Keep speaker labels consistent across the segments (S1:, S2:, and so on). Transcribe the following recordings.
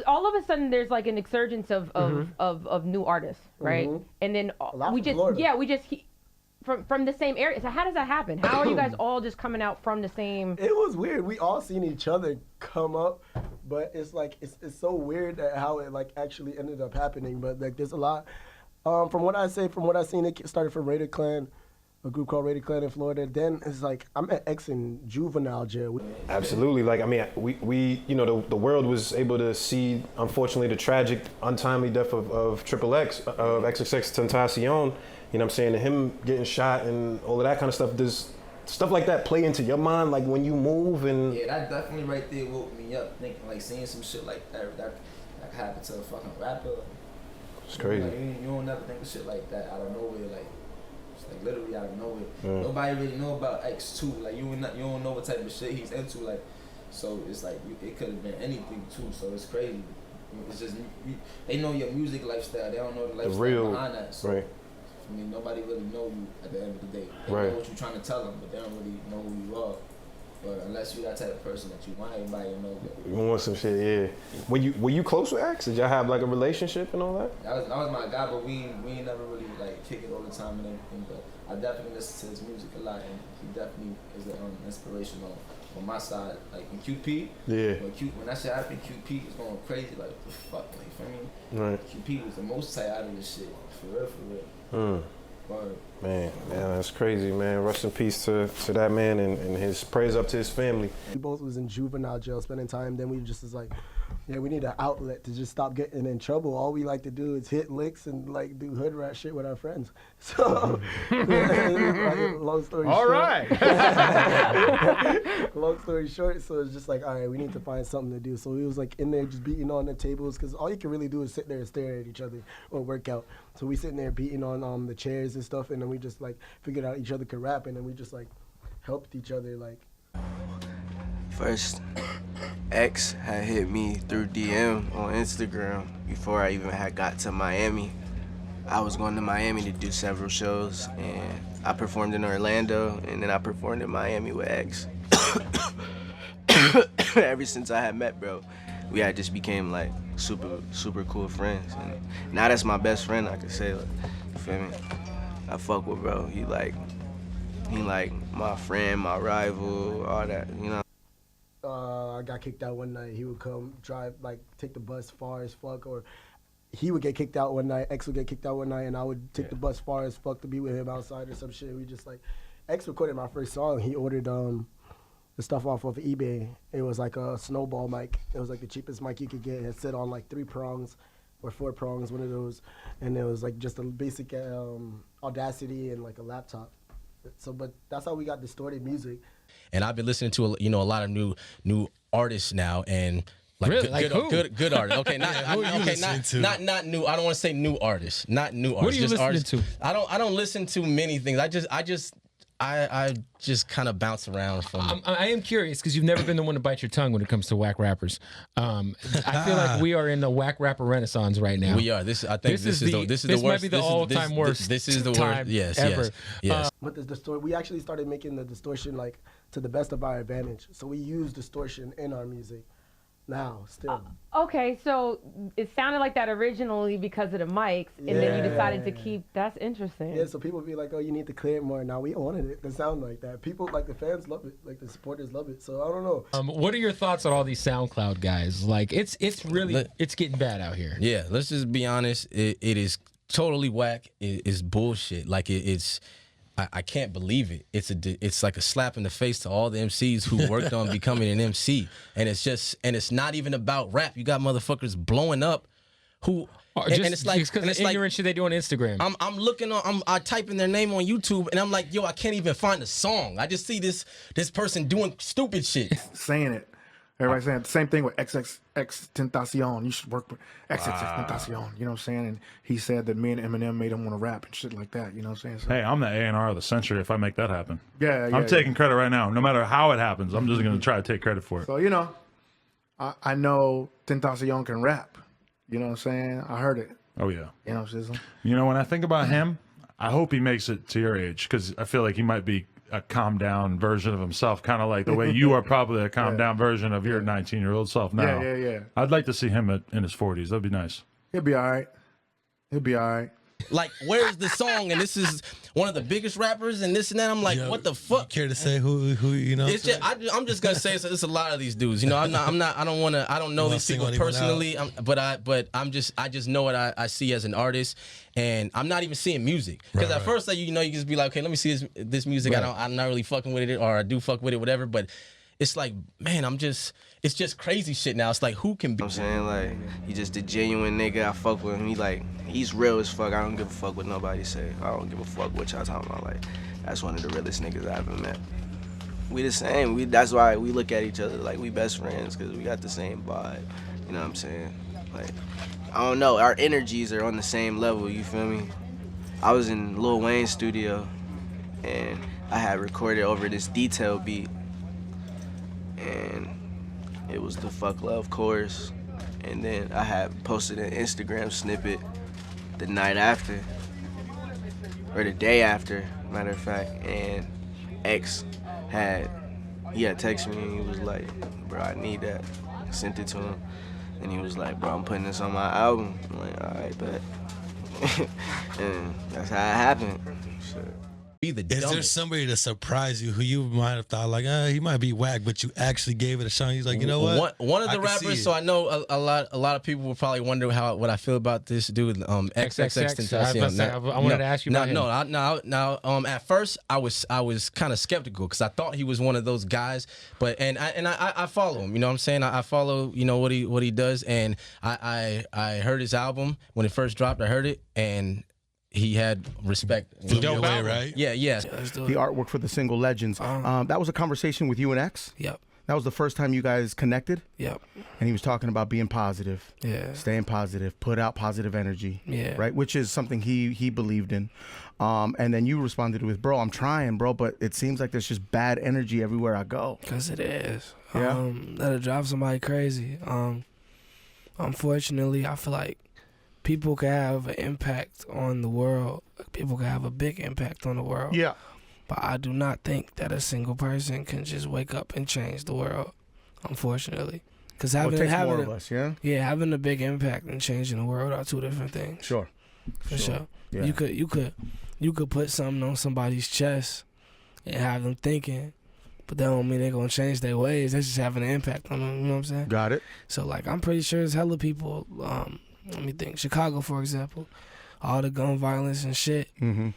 S1: all of a sudden there's like an exurgence of new artists, right? And then we just from the same area. So how does that happen? How are you guys all just coming out from the same?
S2: It was weird. We all seen each other come up, but it's like it's so weird that how it like actually ended up happening. But like there's a lot. From what I seen, it started from Rated Clan, a group called Rated Clan in Florida. Then it's like I met X in juvenile jail.
S3: Absolutely. Like I mean, we you know the world was able to see, unfortunately, the tragic, untimely death of XXX of XXXTentacion. You know what I'm saying? And him getting shot and all of that kind of stuff. Does stuff like that play into your mind, like when you move and?
S4: Yeah, that definitely right there woke me up, thinking like seeing some shit like that happened to a fucking rapper.
S3: It's crazy.
S4: Like, you don't never think of shit like that out of nowhere, like it's like literally out of nowhere. Nobody really know about X2. Like you don't know what type of shit he's into. Like, so it's like it could have been anything too. So it's crazy. It's just they know your music lifestyle. They don't know the lifestyle behind that. So,
S3: right.
S4: I mean, nobody really know you at the end of the day. They
S3: Right.
S4: know what you're trying to tell them, but they don't really know who you are. But unless you're that type of person that you want everybody to know that.
S3: You want some shit, yeah. Were you close with X? Did y'all have like a relationship and all that?
S4: That was my guy, but we ain't never really like kick it all the time and everything. But I definitely listen to his music a lot, and he definitely is an inspiration on my side. Like in QP,
S3: Yeah.
S4: when that shit happened, QP was going crazy. Like what the fuck, like for me,
S3: Right.
S4: QP was the most tight out of this shit, for real, for real. Word.
S3: Man, that's crazy, man. Rest in peace to that man and his prayers up to his family.
S2: We both was in juvenile jail spending time. Then we just was like, yeah, we need an outlet to just stop getting in trouble. All we like to do is hit licks and like do hood rat shit with our friends. So, like, long story short.
S5: All right.
S2: Long story short, so it's just like, all right, we need to find something to do. So we was like in there just beating on the tables, because all you can really do is sit there and stare at each other or work out. So we sitting there beating on the chairs and stuff, and then we just like figured out each other could rap, and then we just like helped each other like.
S6: First, X had hit me through DM on Instagram before I even had got to Miami. I was going to Miami to do several shows, and I performed in Orlando, and then I performed in Miami with X. Ever since I had met bro, we had just became like super cool friends, and now that's my best friend. I could say, like, you feel me? I fuck with bro. He like my friend, my rival, all that, you know.
S2: I got kicked out one night. He would come drive, like take the bus far as fuck, or he would get kicked out one night. X would get kicked out one night, and I would take the bus far as fuck to be with him outside or some shit. We just like, X recorded my first song. He ordered the stuff off of eBay. It was like a snowball mic. It was like the cheapest mic you could get. It sit on like 3 prongs or 4 prongs, one of those, and it was like just a basic Audacity and like a laptop. So, but that's how we got Distorted Music.
S7: And I've been listening to a lot of new artists now, and like
S5: really?
S7: good artists. Okay, not not new. I don't want to say new artists, not new artists.
S5: What are you listening to?
S7: I don't listen to many things. I just kind of bounce around from.
S5: I am curious because you've never been the one to bite your tongue when it comes to whack rappers. I feel like we are in the whack rapper renaissance right now.
S7: We are. This is the worst.
S5: This might be the all-time worst.
S7: This is the worst. Yes,
S5: ever.
S7: yes.
S2: But we actually started making the distortion like to the best of our advantage. So we use distortion in our music now, still.
S1: Okay, so it sounded like that originally because of the mics, and then you decided to keep. That's interesting.
S2: Yeah, so people be like, "Oh, you need to clear it more." Now we wanted it to sound like that. People, like the fans, love it. Like the supporters love it. So I don't know.
S5: What are your thoughts on all these SoundCloud guys? Like, it's really getting bad out here.
S7: Yeah, let's just be honest. It is totally whack. It's bullshit. Like it's. I can't believe it. It's like a slap in the face to all the MCs who worked on becoming an MC, and it's not even about rap. You got motherfuckers blowing up, who and
S5: it's like because the ignorant shit they do on Instagram.
S7: I'm looking on. I type in their name on YouTube, and I'm like, yo, I can't even find a song. I just see this person doing stupid shit.
S8: Saying it. Everybody's saying the same thing with XXXTentacion. You should work with XXXTentacion. You know what I'm saying? And he said that me and Eminem made him want to rap and shit like that. You know what I'm saying? So,
S9: hey, I'm the A&R of the century if I make that happen.
S8: Yeah,
S9: I'm taking credit right now. No matter how it happens, I'm just going to try to take credit for it.
S8: So, you know, I know Tentacion can rap. You know what I'm saying? I heard it.
S9: Oh, yeah.
S8: You know what I'm saying?
S9: You know, when I think about him, I hope he makes it to your age, because I feel like he might be a calm down version of himself, kind of like the way you are probably a calm down version of your 19-year-old self now.
S8: Yeah.
S9: I'd like to see him in his 40s. That'd be nice.
S8: He'll be all right. He'll be all right.
S7: Like, where's the song? And this is one of the biggest rappers, and this and that. I'm like, what the fuck?
S10: Care to say who you know?
S7: It's just, I'm just gonna say it's a lot of these dudes. You know, I don't know these people personally. I just know what I see as an artist, and I'm not even seeing music because at first, like, you can just be like, okay, let me see this music.
S8: Right.
S7: I'm not really fucking with it, or I do fuck with it, whatever. But it's like, man, it's just crazy shit now. It's like, who can be?
S6: I'm saying, like, he just a genuine nigga. I fuck with him. He's real as fuck. I don't give a fuck what nobody say. I don't give a fuck what y'all talking about. Like, that's one of the realest niggas I ever met. We the same. That's why we look at each other like we best friends, because we got the same vibe. You know what I'm saying? Like, I don't know. Our energies are on the same level. You feel me? I was in Lil Wayne's studio, and I had recorded over this detail beat. And it was the Fuck Love chorus, and then I had posted an Instagram snippet the night after, or the day after, matter of fact, and X had texted me and he was like, bro, I need that. I sent it to him, and he was like, bro, I'm putting this on my album. I'm like, all right, bet. And that's how it happened. Shit.
S10: Is there somebody to surprise you who you might have thought like, he might be whack, but you actually gave it a shot? He's like, you know what?
S7: One of the rappers. So I know a lot of people will probably wonder what I feel about this dude, XXXTentacion.
S5: I wanted to ask you about him.
S7: No. At first, I was kind of skeptical because I thought he was one of those guys. But I follow him. You know what I'm saying? I follow what he does, and I heard his album when it first dropped. I heard it and. He had respect.
S10: Dope way, right?
S7: Yeah.
S2: The artwork for the single Legends. That was a conversation with you and X?
S6: Yep.
S2: That was the first time you guys connected?
S6: Yep.
S2: And he was talking about being positive.
S6: Yeah.
S2: Staying positive, put out positive energy.
S6: Yeah.
S2: Right? Which is something he believed in. And then you responded with, bro, I'm trying, bro, but it seems like there's just bad energy everywhere I go.
S6: Because it is.
S2: Yeah.
S6: That'll drive somebody crazy. Unfortunately, I feel like people can have an impact on the world. People can have a big impact on the world.
S2: Yeah.
S6: But I do not think that a single person can just wake up and change the world, unfortunately. Because having
S2: more of us, yeah?
S6: Yeah, having a big impact and changing the world are two different things.
S2: Sure.
S6: For sure.
S2: Yeah.
S6: You could put something on somebody's chest and have them thinking, but that don't mean they're going to change their ways. That's just having an impact on them, you know what I'm saying?
S2: Got it.
S6: So, like, I'm pretty sure there's hella people, let me think. Chicago, for example, all the gun violence and shit.
S2: Mm-hmm.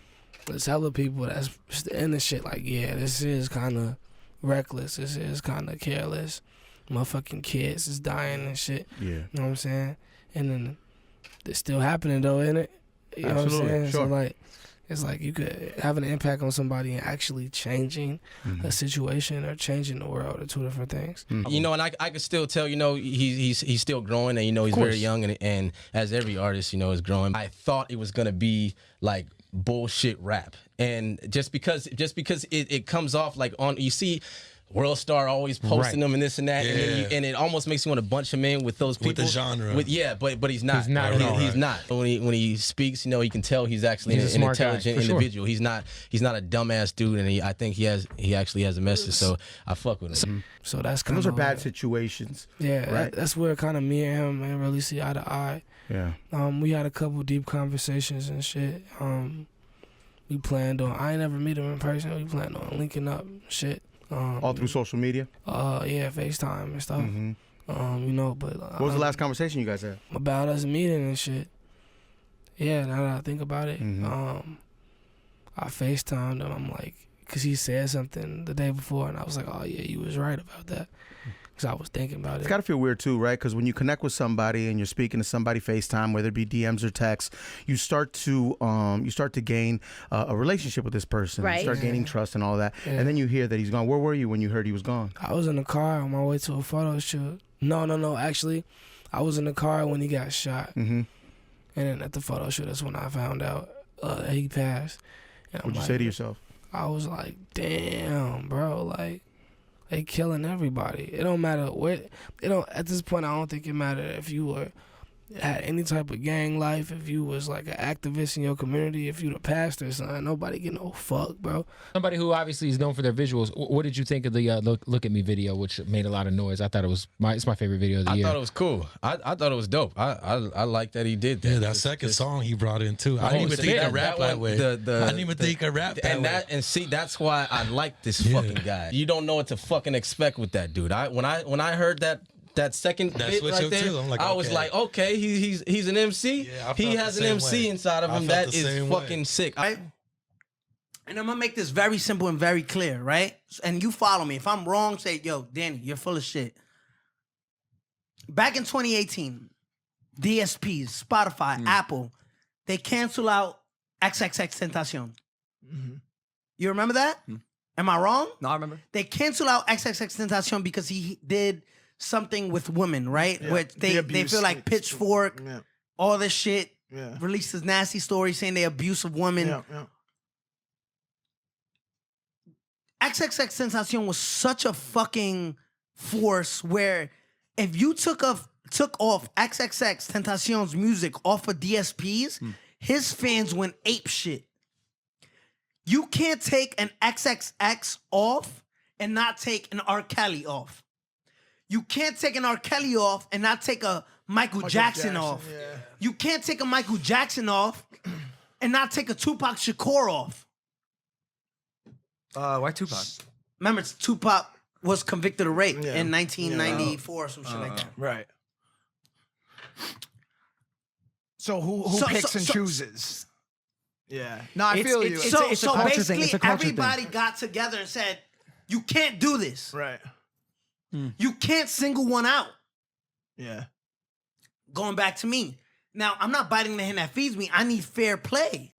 S6: There's hella people that's in the shit like, yeah, this is kind of reckless. This is kind of careless. Motherfucking kids is dying and shit.
S2: Yeah.
S6: You know what I'm saying? And then it's still happening though, isn't it? You know what I'm saying?
S2: Sure.
S6: So like, it's like you could have an impact on somebody and actually changing a situation or changing the world are two different things.
S7: You know, and I can still tell, he's still growing, and he's very young, and as every artist, is growing. I thought it was gonna be like bullshit rap, and just because it comes off like you see World Star always posting them and this and that, and it almost makes you want to bunch him in with those people.
S10: With the genre.
S7: But he's not. He's not. When he speaks, you can tell he's actually an intelligent individual. He's not a dumbass dude, and I think he actually has a message. So I fuck with him.
S6: So that's kind of
S2: those are bad situations.
S6: Yeah,
S2: right?
S6: That's where kind of me and him ain't really see eye to eye.
S2: Yeah.
S6: We had a couple deep conversations and shit. We planned on. I ain't never meet him in person. We planned on linking up and shit.
S2: All through social media?
S6: Yeah, FaceTime and stuff. But
S2: what was the last conversation you guys had?
S6: About us meeting and shit. Yeah, now that I think about it, I FaceTimed him. I'm like, because he said something the day before, and I was like, oh yeah, you was right about that. Because I was thinking about it.
S2: It's got to feel weird too, right? Because when you connect with somebody and you're speaking to somebody FaceTime, whether it be DMs or texts, you start to gain a relationship with this person.
S1: Right.
S2: You start gaining trust and all that. Yeah. And then you hear that he's gone. Where were you when you heard he was gone?
S6: I was in the car on my way to a photo shoot. No. Actually, I was in the car when he got shot. And then at the photo shoot, that's when I found out that he passed. And
S2: What'd you say to yourself?
S6: I was like, damn, bro, like, they killing everybody. It don't matter what. At this point, I don't think it matter if you were
S11: had any type of gang life, if you was like an activist in your community, if you the pastor, son, nobody get no fuck, bro.
S5: Somebody who obviously is known for their visuals. What did you think of the Look at Me video, which made a lot of noise? I thought it's my favorite video of the year.
S7: I thought it was cool. I thought it was dope. I like that he did that.
S10: Yeah, that second song he brought in too. I didn't even think I rap that way. I didn't even think I rap that way.
S7: And see, that's why I like this fucking guy. You don't know what to fucking expect with that dude. When I heard that second bit right there, like, I was like, okay, he's an MC. Yeah, he has an MC inside of him. That is fucking sick.
S12: Right? And I'm gonna make this very simple and very clear, right? And you follow me. If I'm wrong, say, yo, Danny, you're full of shit. Back in 2018, DSPs, Spotify, Apple, they cancel out XXXTentacion. Mm-hmm. You remember that? Am I wrong?
S13: No, I remember.
S12: They cancel out XXXTentacion because he did something with women, right?
S8: Yeah.
S12: Which they feel like Pitchfork, all this shit, released this nasty story saying they abuse of women. XXXTentacion was such a fucking force where if you took off XXXTentacion's music off of DSPs, his fans went ape shit. You can't take an XXX off and not take an R. Kelly off. You can't take an R. Kelly off and not take a Michael Jackson off. Yeah. You can't take a Michael Jackson off and not take a Tupac Shakur off.
S13: Why Tupac?
S12: Remember, Tupac was convicted of rape in 1994 or some shit like that.
S13: Right.
S14: So who picks and chooses? Yeah. No, I feel you.
S12: It's a culture thing.
S14: It's a culture
S12: everybody
S14: thing.
S12: got together and said, you can't do this.
S14: Right.
S12: You can't single one out.
S14: Yeah.
S12: Going back to me. Now, I'm not biting the hand that feeds me. I need fair play.